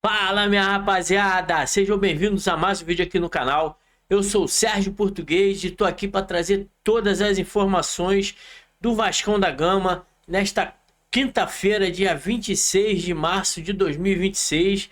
Fala, minha rapaziada! Sejam bem-vindos a mais um vídeo aqui no canal. Eu sou o Sérgio Português e estou aqui para trazer todas as informações do Vascão da Gama nesta quinta-feira, dia 26 de março de 2026.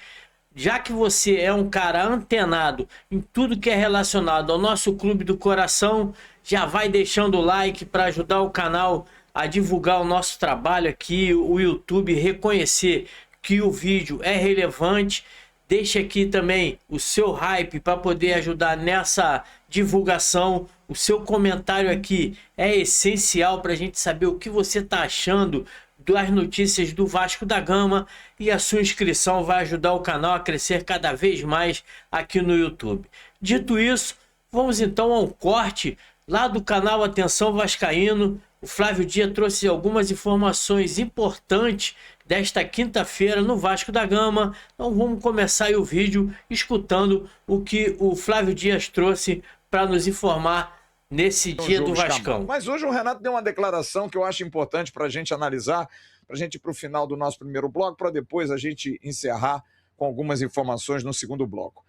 Já que você é um cara antenado em tudo que é relacionado ao nosso clube do coração, já vai deixando o like para ajudar o canal a divulgar o nosso trabalho aqui, o YouTube reconhecer que o vídeo é relevante. Deixa aqui também o seu hype para poder ajudar nessa divulgação. O seu comentário aqui é essencial para a gente saber o que você está achando das notícias do Vasco da Gama, e a sua inscrição vai ajudar o canal a crescer cada vez mais aqui no YouTube. Dito isso, vamos então a um corte lá do canal Atenção Vascaíno. O Flávio Dias trouxe algumas informações importantes desta quinta-feira no Vasco da Gama. Então vamos começar aí o vídeo escutando o que o Flávio Dias trouxe para nos informar nesse dia do Vascão. Mas hoje o Renato deu uma declaração que eu acho importante para a gente analisar, para a gente ir para o final do nosso primeiro bloco, para depois a gente encerrar com algumas informações no segundo bloco.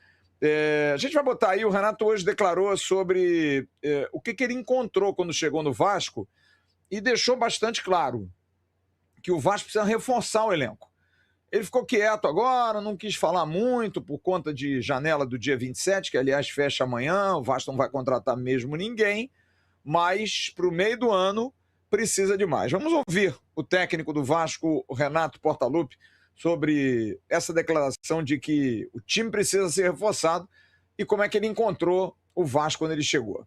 A gente vai botar aí, o Renato hoje declarou sobre o que ele encontrou quando chegou no Vasco e deixou bastante claro que o Vasco precisa reforçar o elenco. Ele ficou quieto agora, não quis falar muito por conta de janela do dia 27, que aliás fecha amanhã, o Vasco não vai contratar mesmo ninguém, mas para o meio do ano precisa de mais. Vamos ouvir o técnico do Vasco, o Renato Portaluppi, sobre essa declaração de que o time precisa ser reforçado e como é que ele encontrou o Vasco quando ele chegou.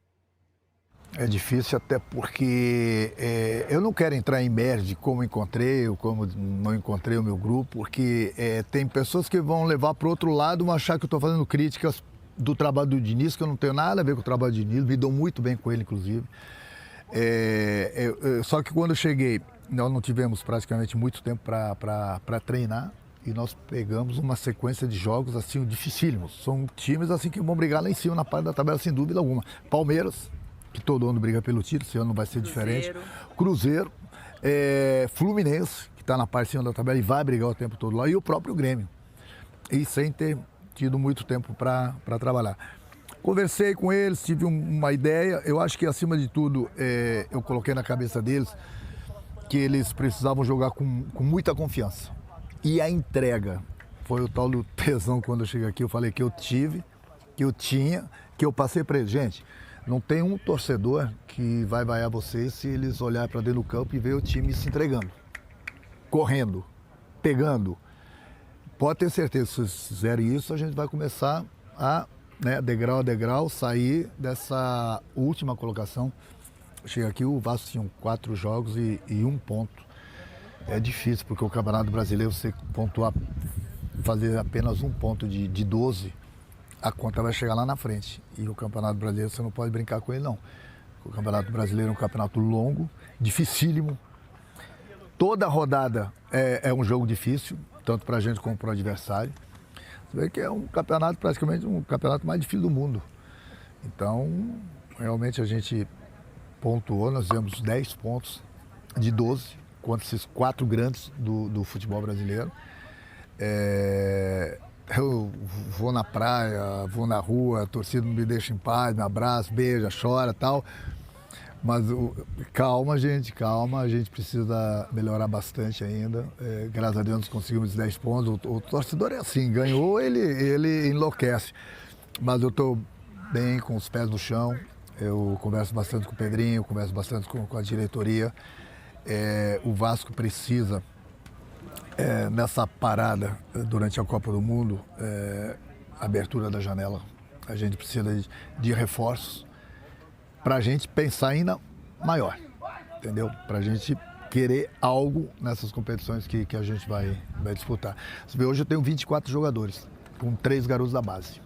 É difícil até porque eu não quero entrar em mérito de como encontrei ou como não encontrei o meu grupo, porque tem pessoas que vão levar para o outro lado, vão achar que eu estou fazendo críticas do trabalho do Diniz, que eu não tenho nada a ver com o trabalho do Diniz, me dou muito bem com ele, inclusive. Só que quando eu cheguei, nós não tivemos praticamente muito tempo para treinar e nós pegamos uma sequência de jogos assim dificílimos. São times assim que vão brigar lá em cima na parte da tabela sem dúvida alguma. Palmeiras, que todo ano briga pelo título, esse ano não vai ser diferente. Cruzeiro, Fluminense, que está na parte de cima da tabela e vai brigar o tempo todo lá, e o próprio Grêmio. E sem ter tido muito tempo para trabalhar. Conversei com eles, tive uma ideia. Eu acho que, acima de tudo, eu coloquei na cabeça deles que eles precisavam jogar com muita confiança. E a entrega foi o tal do tesão quando eu cheguei aqui. Eu falei que eu tive, que eu tinha, que eu passei para eles. Gente, não tem um torcedor que vai vaiar vocês se eles olharem para dentro do campo e ver o time se entregando, correndo, pegando. Pode ter certeza, se vocês fizerem isso, a gente vai começar a, degrau a degrau, sair dessa última colocação. Cheguei aqui, o Vasco tinha 4 jogos e 1 ponto. É difícil, porque o Campeonato Brasileiro, você pontuar, fazer apenas 1 ponto de 12, a conta vai chegar lá na frente. E o Campeonato Brasileiro, você não pode brincar com ele, não. O Campeonato Brasileiro é um campeonato longo, dificílimo. Toda rodada é um jogo difícil, tanto para a gente como para o adversário. Você vê que é um campeonato, praticamente um campeonato mais difícil do mundo. Então, realmente a gente pontuou, nós fizemos 10 pontos de 12 contra esses 4 grandes do futebol brasileiro. Eu vou na praia, vou na rua, a torcida não me deixa em paz, me abraça, beija, chora e tal. Mas calma, gente, calma, a gente precisa melhorar bastante ainda. Graças a Deus nós conseguimos 10 pontos. O torcedor é assim, ganhou, ele enlouquece. Mas eu estou bem, com os pés no chão. Eu converso bastante com o Pedrinho, converso bastante com a diretoria. O Vasco precisa, nessa parada durante a Copa do Mundo, abertura da janela, a gente precisa de reforços para a gente pensar ainda maior, entendeu? Para a gente querer algo nessas competições que a gente vai disputar. Você vê, hoje eu tenho 24 jogadores, com 3 garotos da base.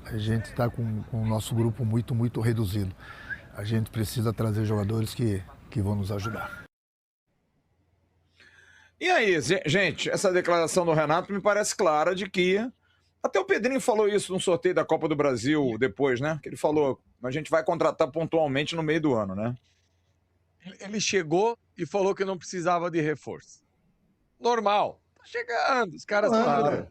A gente está com o nosso grupo muito, muito reduzido. A gente precisa trazer jogadores que vão nos ajudar. E aí, gente, essa declaração do Renato me parece clara de que... Até o Pedrinho falou isso no sorteio da Copa do Brasil depois, né? Que ele falou, a gente vai contratar pontualmente no meio do ano, né? Ele chegou e falou que não precisava de reforço. Normal. Tá chegando, os caras... Claro.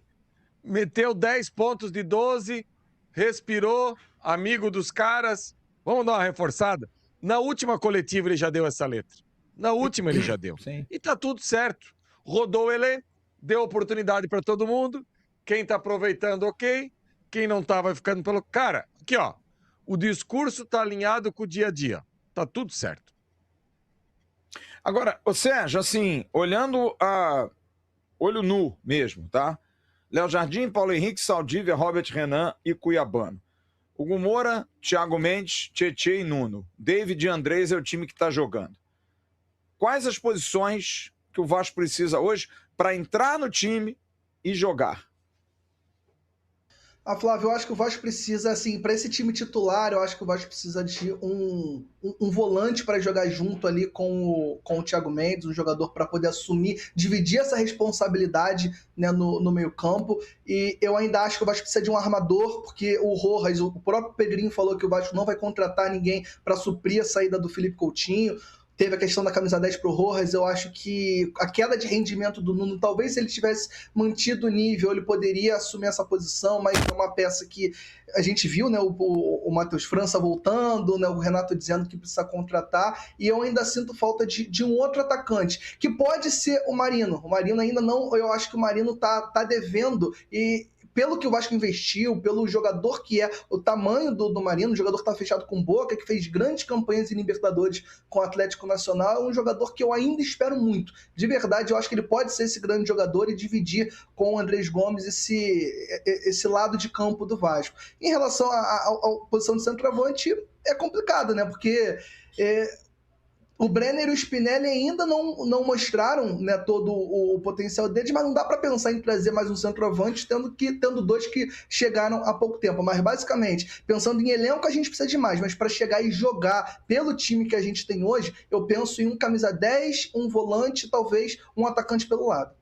meteu 10 pontos de 12, respirou, amigo dos caras. Vamos dar uma reforçada? Na última coletiva ele já deu essa letra. Na última ele já deu. Sim. E tá tudo certo. Rodou o elenco, deu oportunidade para todo mundo. Quem tá aproveitando, ok. Quem não tá, vai ficando pelo... Cara, aqui ó, o discurso tá alinhado com o dia a dia. Tá tudo certo. Agora, ô Sérgio, assim, olhando a olho nu mesmo, tá? Léo Jardim, Paulo Henrique, Saldívia, Robert Renan e Cuiabano. Hugo Moura, Thiago Mendes, Tietê e Nuno. David e Andrés é o time que está jogando. Quais as posições que o Vasco precisa hoje para entrar no time e jogar? Flávio, eu acho que o Vasco precisa, assim, para esse time titular, eu acho que o Vasco precisa de um volante para jogar junto ali com o Thiago Mendes, um jogador para poder assumir, dividir essa responsabilidade, né, no meio-campo. E eu ainda acho que o Vasco precisa de um armador, porque o Rojas, o próprio Pedrinho falou que o Vasco não vai contratar ninguém para suprir a saída do Felipe Coutinho. Teve a questão da camisa 10 pro Rojas, eu acho que a queda de rendimento do Nuno, talvez se ele tivesse mantido o nível, ele poderia assumir essa posição, mas é uma peça que a gente viu, né, o Matheus França voltando, né, o Renato dizendo que precisa contratar, e eu ainda sinto falta de um outro atacante, que pode ser o Marino. O Marino ainda não, eu acho que o Marino tá devendo, e pelo que o Vasco investiu, pelo jogador que é, o tamanho do Marino, um jogador que está fechado com Boca, que fez grandes campanhas em Libertadores com o Atlético Nacional, é um jogador que eu ainda espero muito. De verdade, eu acho que ele pode ser esse grande jogador e dividir com o Andrés Gomes esse lado de campo do Vasco. Em relação à posição de centroavante, é complicado, né? Porque o Brenner e o Spinelli ainda não mostraram, né, todo o potencial deles, mas não dá para pensar em trazer mais um centroavante tendo dois que chegaram há pouco tempo. Mas basicamente, pensando em elenco, a gente precisa de mais, mas para chegar e jogar pelo time que a gente tem hoje, eu penso em um camisa 10, um volante, talvez um atacante pelo lado.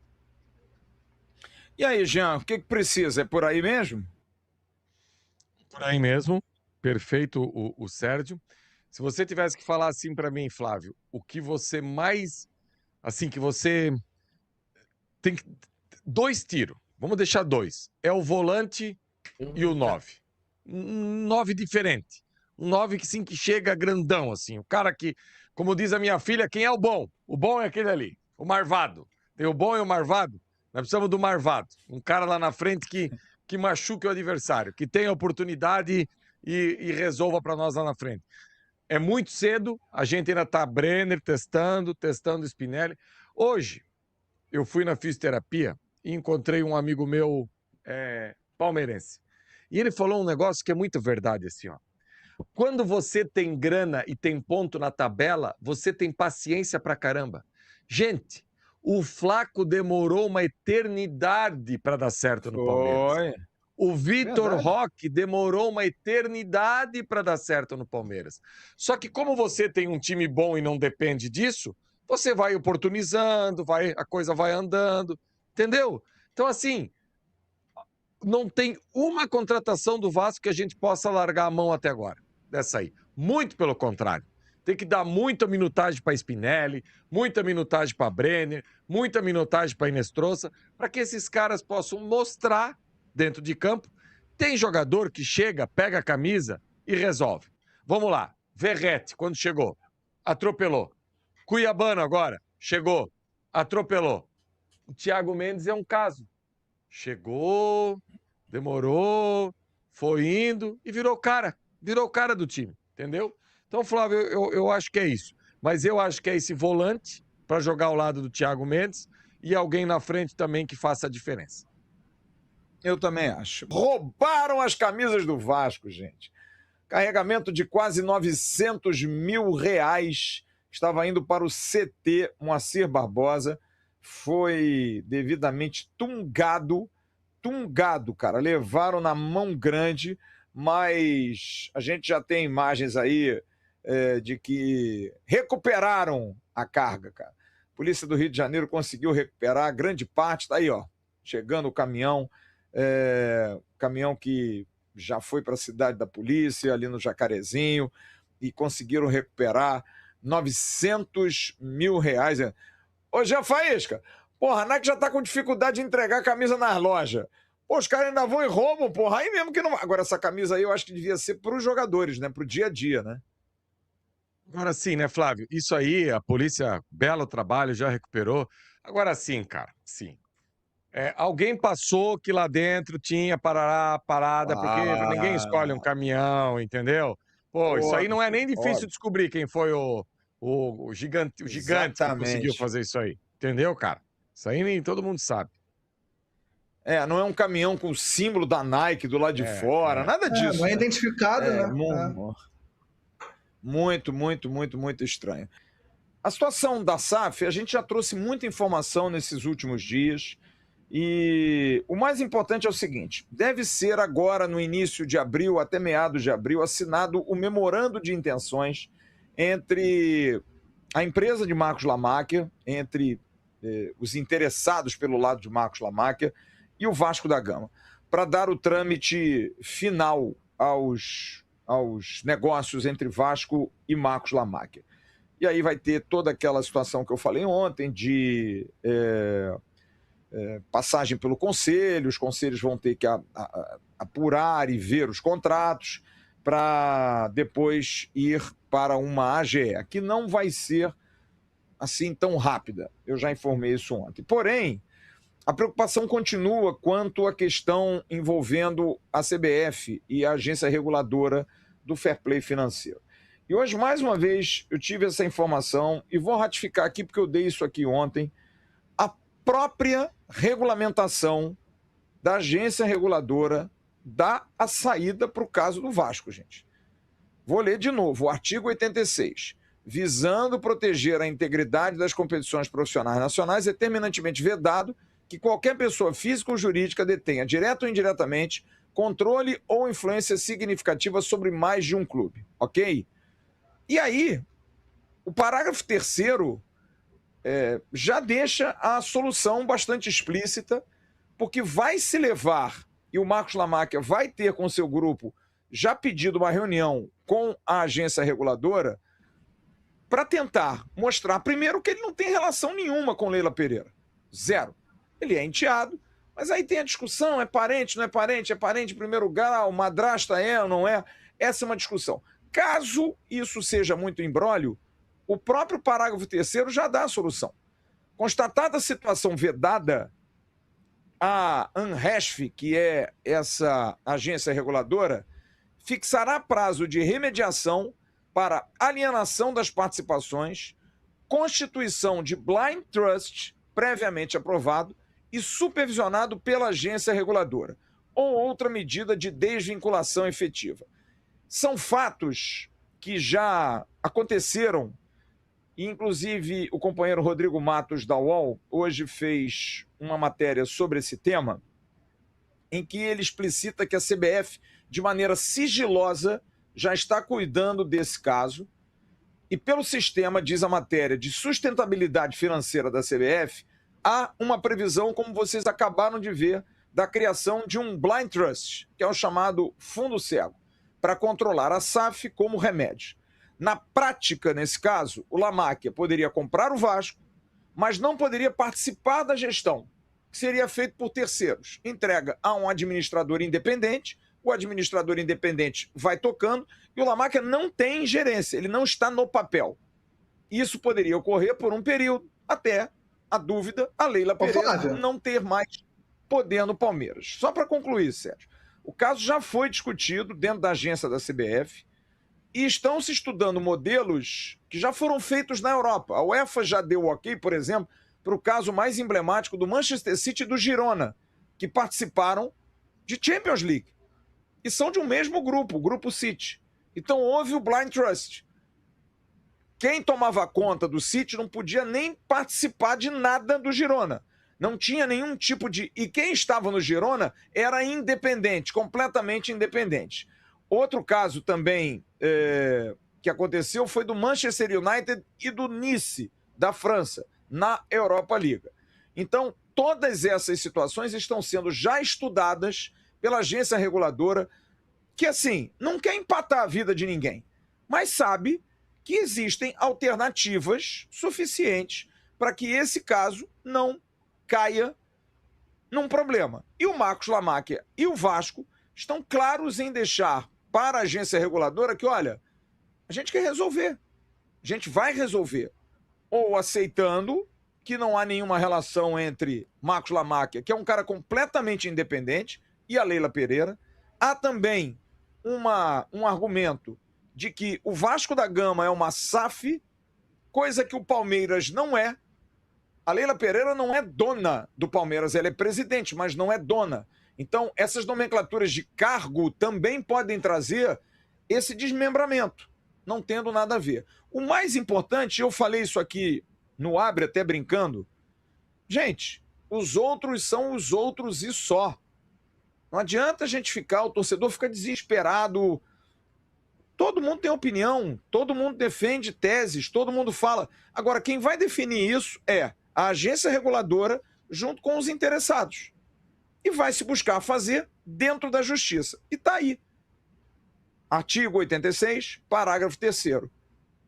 E aí, Jean, o que precisa? É por aí mesmo? Por aí mesmo. Perfeito o Sérgio. Se você tivesse que falar assim para mim, Flávio, o que você mais, assim, que você tem que... 2 tiros, vamos deixar 2. É o volante e o 9. Um 9 diferente. Um 9 que, sim, que chega grandão, assim. O cara que, como diz a minha filha, quem é o bom? O bom é aquele ali, o marvado. Tem o bom e o marvado? Nós precisamos do marvado. Um cara lá na frente que machuque o adversário, que tenha oportunidade e resolva para nós lá na frente. É muito cedo, a gente ainda está Brenner testando Spinelli. Hoje, eu fui na fisioterapia e encontrei um amigo meu palmeirense. E ele falou um negócio que é muito verdade, assim, ó. Quando você tem grana e tem ponto na tabela, você tem paciência pra caramba. Gente, o Flaco demorou uma eternidade para dar certo no Palmeiras. O Vitor Roque demorou uma eternidade para dar certo no Palmeiras. Só que como você tem um time bom e não depende disso, você vai oportunizando, a coisa vai andando, entendeu? Então, assim, não tem uma contratação do Vasco que a gente possa largar a mão até agora, dessa aí. Muito pelo contrário. Tem que dar muita minutagem para Spinelli, muita minutagem para Brenner, muita minutagem para Inestrosa, para que esses caras possam mostrar dentro de campo. Tem jogador que chega, pega a camisa e resolve. Vamos lá. Verrete, quando chegou, atropelou. Cuiabano agora, chegou, atropelou. O Thiago Mendes é um caso. Chegou, demorou, foi indo e virou o cara do time, entendeu? Então, Flávio, eu acho que é isso. Mas eu acho que é esse volante para jogar ao lado do Thiago Mendes e alguém na frente também que faça a diferença. Eu também acho. Roubaram as camisas do Vasco, gente. Carregamento de quase R$900 mil estava indo para o CT Moacir Barbosa. Foi devidamente tungado, cara. Levaram na mão grande, mas a gente já tem imagens aí de que recuperaram a carga, cara. A Polícia do Rio de Janeiro conseguiu recuperar grande parte. Tá aí, ó, chegando o caminhão. Caminhão que já foi para a cidade da polícia, ali no Jacarezinho, e conseguiram recuperar R$900 mil. Ô, Jean Faísca, porra, a Nike já tá com dificuldade de entregar a camisa nas lojas. Pô, os caras ainda vão e roubam, porra. Aí mesmo que não. Agora, essa camisa aí eu acho que devia ser para os jogadores, né? Pro dia a dia, né? Agora sim, né, Flávio? Isso aí, a polícia, belo trabalho, já recuperou. Agora sim, cara, sim. Alguém passou que lá dentro tinha parada, porque ninguém escolhe um caminhão, entendeu? Pô, isso aí não é nem difícil descobrir quem foi o gigante que conseguiu fazer isso aí. Entendeu, cara? Isso aí nem todo mundo sabe. Não é um caminhão com o símbolo da Nike do lado de fora, nada disso. Não é né? identificado, né? Muito, muito, muito, muito estranho. A situação da SAF, a gente já trouxe muita informação nesses últimos dias. E o mais importante é o seguinte: deve ser agora, no início de abril, até meados de abril, assinado o memorando de intenções entre a empresa de Marcos Lamáquia, entre os interessados pelo lado de Marcos Lamáquia e o Vasco da Gama, para dar o trâmite final aos negócios entre Vasco e Marcos Lamáquia. E aí vai ter toda aquela situação que eu falei ontem de passagem pelo conselho, os conselhos vão ter que apurar e ver os contratos para depois ir para uma AGE, que não vai ser assim tão rápida. Eu já informei isso ontem. Porém, a preocupação continua quanto à questão envolvendo a CBF e a agência reguladora do fair play financeiro. E hoje, mais uma vez, eu tive essa informação e vou ratificar aqui, porque eu dei isso aqui ontem. A própria regulamentação da agência reguladora dá a saída para o caso do Vasco, gente. Vou ler de novo, o artigo 86. Visando proteger a integridade das competições profissionais nacionais, é terminantemente vedado que qualquer pessoa física ou jurídica detenha, direta ou indiretamente, controle ou influência significativa sobre mais de um clube, ok? E aí, o parágrafo 3º já deixa a solução bastante explícita, porque vai se levar, e o Marcos Lamáquia vai ter com seu grupo já pedido uma reunião com a agência reguladora para tentar mostrar, primeiro, que ele não tem relação nenhuma com Leila Pereira. Zero. Ele é enteado, mas aí tem a discussão, é parente, não é parente em primeiro grau, madrasta é ou não é? Essa é uma discussão. Caso isso seja muito imbróglio, o próprio parágrafo 3º já dá a solução. Constatada a situação vedada, a ANRESF, que é essa agência reguladora, fixará prazo de remediação para alienação das participações, constituição de blind trust previamente aprovado e supervisionado pela agência reguladora, ou outra medida de desvinculação efetiva. São fatos que já aconteceram, e inclusive o companheiro Rodrigo Matos da UOL hoje fez uma matéria sobre esse tema, em que ele explicita que a CBF, de maneira sigilosa, já está cuidando desse caso, e pelo sistema, diz a matéria, de sustentabilidade financeira da CBF, há uma previsão, como vocês acabaram de ver, da criação de um blind trust, que é o chamado fundo cego, para controlar a SAF como remédio. Na prática, nesse caso, o Lamáquia poderia comprar o Vasco, mas não poderia participar da gestão, que seria feito por terceiros. Entrega a um administrador independente, o administrador independente vai tocando, e o Lamáquia não tem gerência, ele não está no papel. Isso poderia ocorrer por um período, até a dúvida, a Leila Pereira não ter mais poder no Palmeiras. Só para concluir, Sérgio, o caso já foi discutido dentro da agência da CBF e estão se estudando modelos que já foram feitos na Europa. A UEFA já deu ok, por exemplo, para o caso mais emblemático do Manchester City e do Girona, que participaram de Champions League e são de um mesmo grupo, o Grupo City. Então houve o blind trust. Quem tomava conta do City não podia nem participar de nada do Girona. Não tinha nenhum tipo de... E quem estava no Girona era independente, completamente independente. Outro caso também que aconteceu foi do Manchester United e do Nice, da França, na Europa League. Então, todas essas situações estão sendo já estudadas pela agência reguladora, que, assim, não quer empatar a vida de ninguém, mas sabe que existem alternativas suficientes para que esse caso não caia num problema. E o Marcos Lamáquia e o Vasco estão claros em deixar para a agência reguladora que, olha, a gente quer resolver. A gente vai resolver. Ou aceitando que não há nenhuma relação entre Marcos Lamáquia, que é um cara completamente independente, e a Leila Pereira. Há também um argumento de que o Vasco da Gama é uma SAF, coisa que o Palmeiras não é. A Leila Pereira não é dona do Palmeiras, ela é presidente, mas não é dona. Então, essas nomenclaturas de cargo também podem trazer esse desmembramento, não tendo nada a ver. O mais importante, eu falei isso aqui no Abre, até brincando, gente, os outros são os outros e só. Não adianta a gente ficar, o torcedor fica desesperado. Todo mundo tem opinião, todo mundo defende teses, todo mundo fala. Agora, quem vai definir isso é a agência reguladora junto com os interessados. E vai se buscar fazer dentro da justiça. E está aí. Artigo 86, parágrafo 3º.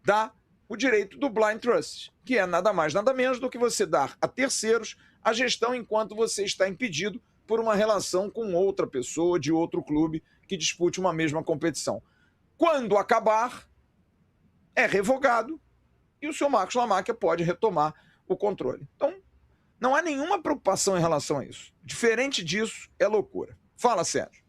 Dá o direito do blind trust, que é nada mais, nada menos do que você dar a terceiros a gestão enquanto você está impedido por uma relação com outra pessoa de outro clube que dispute uma mesma competição. Quando acabar, é revogado e o senhor Marcos Lamáquia pode retomar o controle. Então, não há nenhuma preocupação em relação a isso. Diferente disso, é loucura. Fala, Sérgio.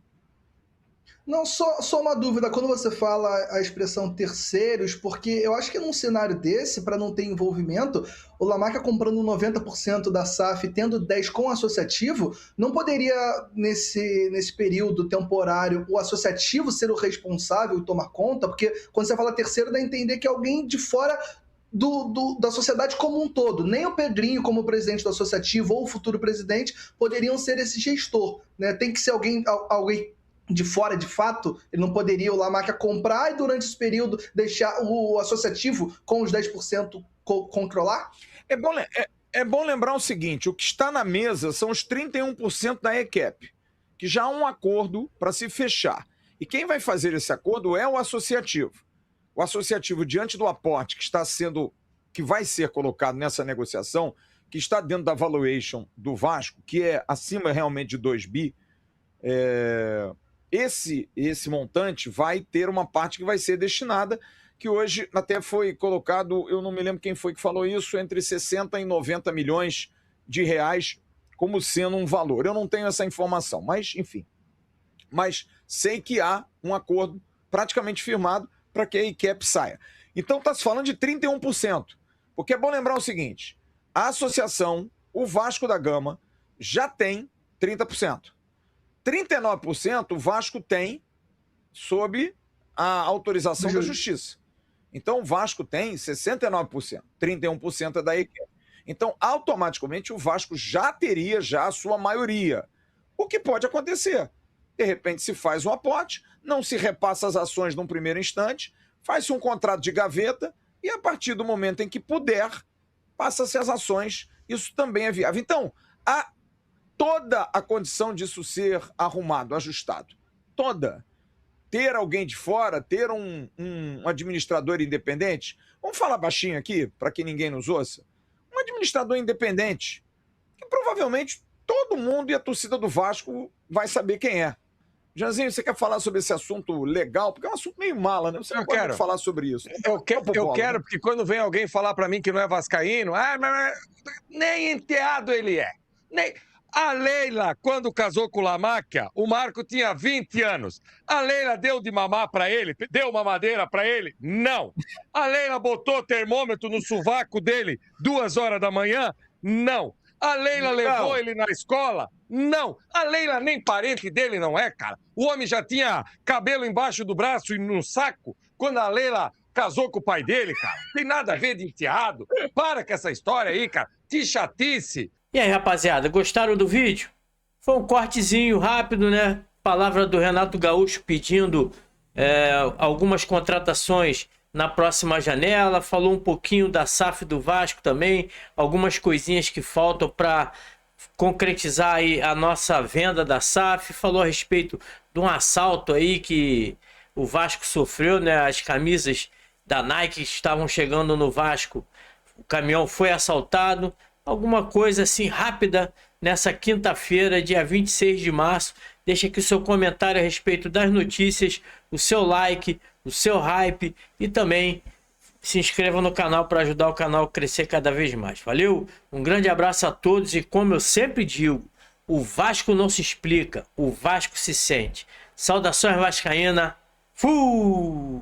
Não, só uma dúvida, quando você fala a expressão terceiros, porque eu acho que num cenário desse, para não ter envolvimento, o Lamáquia comprando 90% da SAF, tendo 10% com o associativo, não poderia, nesse período temporário, o associativo ser o responsável e tomar conta? Porque quando você fala terceiro, dá a entender que é alguém de fora da sociedade como um todo. Nem o Pedrinho, como presidente do associativo, ou o futuro presidente, poderiam ser esse gestor, né? Tem que ser alguém de fora, de fato. Ele não poderia, o Lamáquia, comprar e durante esse período deixar o associativo com os 10% controlar? É bom lembrar o seguinte, o que está na mesa são os 31% da ECAP, que já há um acordo para se fechar. E quem vai fazer esse acordo é o associativo. O associativo, diante do aporte que vai ser colocado nessa negociação, que está dentro da valuation do Vasco, que é acima realmente de 2 bi, esse montante vai ter uma parte que vai ser destinada, que hoje até foi colocado, eu não me lembro quem foi que falou isso, entre 60 e 90 milhões de reais como sendo um valor. Eu não tenho essa informação, mas enfim. Mas sei que há um acordo praticamente firmado para que a ICAP saia. Então está se falando de 31%. Porque é bom lembrar o seguinte, a associação, o Vasco da Gama, já tem 30%. 39% o Vasco tem sob a autorização da Justiça. Então o Vasco tem 69%, 31% é da equipe. Então, automaticamente, o Vasco já teria a sua maioria. O que pode acontecer? De repente se faz um aporte, não se repassa as ações num primeiro instante, faz-se um contrato de gaveta e a partir do momento em que puder, passa-se as ações. Isso também é viável. Então, há toda a condição disso ser arrumado, ajustado. Toda. Ter alguém de fora, ter um administrador independente. Vamos falar baixinho aqui, para que ninguém nos ouça. Um administrador independente, que provavelmente todo mundo e a torcida do Vasco vai saber quem é. Janzinho, você quer falar sobre esse assunto legal? Porque é um assunto meio mala, né? Você não pode falar sobre isso. Eu quero, porque quando vem alguém falar para mim que não é vascaíno, mas nem enteado ele é. A Leila, quando casou com o Lamáquia, o Marco tinha 20 anos. A Leila deu de mamar para ele? Deu mamadeira para ele? Não. A Leila botou termômetro no sovaco dele 2 horas da manhã? Não. A Leila levou ele na escola? Não. A Leila nem parente dele não é, cara. O homem já tinha cabelo embaixo do braço e no saco quando a Leila casou com o pai dele, cara. Tem nada a ver de enteado. Para com essa história aí, cara. Que chatice. E aí, rapaziada, gostaram do vídeo? Foi um cortezinho rápido, né? Palavra do Renato Gaúcho pedindo algumas contratações na próxima janela. Falou um pouquinho da SAF do Vasco também. Algumas coisinhas que faltam para concretizar aí a nossa venda da SAF. Falou a respeito de um assalto aí que o Vasco sofreu, né? As camisas da Nike estavam chegando no Vasco. O caminhão foi assaltado. Alguma coisa assim rápida nessa quinta-feira, dia 26 de março. Deixa aqui o seu comentário a respeito das notícias, o seu like, o seu hype e também se inscreva no canal para ajudar o canal a crescer cada vez mais. Valeu? Um grande abraço a todos e como eu sempre digo, o Vasco não se explica, o Vasco se sente. Saudações vascaína. Fui!